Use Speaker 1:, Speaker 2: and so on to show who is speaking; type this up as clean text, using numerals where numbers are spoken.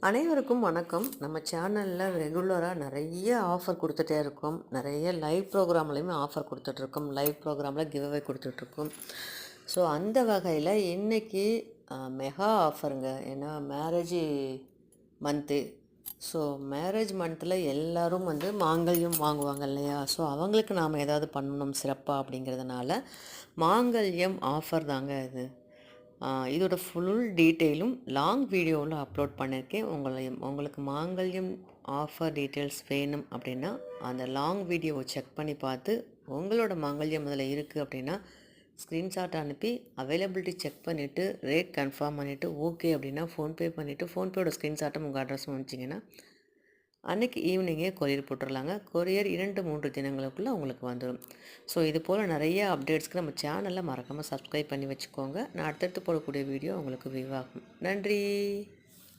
Speaker 1: அனைவருக்கும் வணக்கம். நம்ம சேனலில் ரெகுலராக நிறைய ஆஃபர் கொடுத்துட்டே இருக்கோம். நிறைய லைவ் ப்ரோக்ராம்லேயுமே ஆஃபர் கொடுத்துட்ருக்கோம். லைவ் ப்ரோக்ராமில் கிவ்அவே கொடுத்துட்ருக்கோம். ஸோ அந்த வகையில் இன்றைக்கி மெகா ஆஃபருங்க. ஏன்னா மேரேஜ் மந்த்து. ஸோ மேரேஜ் மந்த்தில் எல்லோரும் மாங்கல்யம் வாங்குவாங்க இல்லையா? ஸோ அவங்களுக்கு நாம் ஏதாவது பண்ணணும் சிறப்பாக அப்படிங்கிறதுனால மாங்கல்யம் ஆஃபர் தாங்க இது. இதோட ஃபுல் டீட்டெயிலும் லாங் வீடியோவில் அப்லோட் பண்ணியிருக்கேன். உங்களுக்கு மாங்கல்யம் ஆஃபர் டீட்டெயில்ஸ் வேணும் அப்படின்னா அந்த லாங் வீடியோவை செக் பண்ணி பார்த்து உங்களோட மாங்கல்யம் அதில் இருக்குது அப்படின்னா ஸ்க்ரீன்ஷாட் அனுப்பி அவைலபிலிட்டி செக் பண்ணிவிட்டு ரேட் கன்ஃபார்ம் பண்ணிவிட்டு ஓகே அப்படின்னா ஃபோன்பே பண்ணிவிட்டு ஃபோன்பேயோட ஸ்க்ரீன்ஷாட்டும் உங்கள் அட்ரஸும் அனுப்பிச்சிங்கன்னா அன்றைக்கி ஈவினிங்கே கொரியர் போட்டுடலாங்க. கொரியர் 2-3 தினங்களுக்குள்ளே உங்களுக்கு வந்துடும். ஸோ இது போல் நிறைய அப்டேட்ஸ்க்கு நம்ம சேனலில் மறக்காமல் சப்ஸ்கிரைப் பண்ணி வச்சுக்கோங்க. நான் அடுத்தடுத்து போடக்கூடிய வீடியோ உங்களுக்கு விரிவாகும். நன்றி.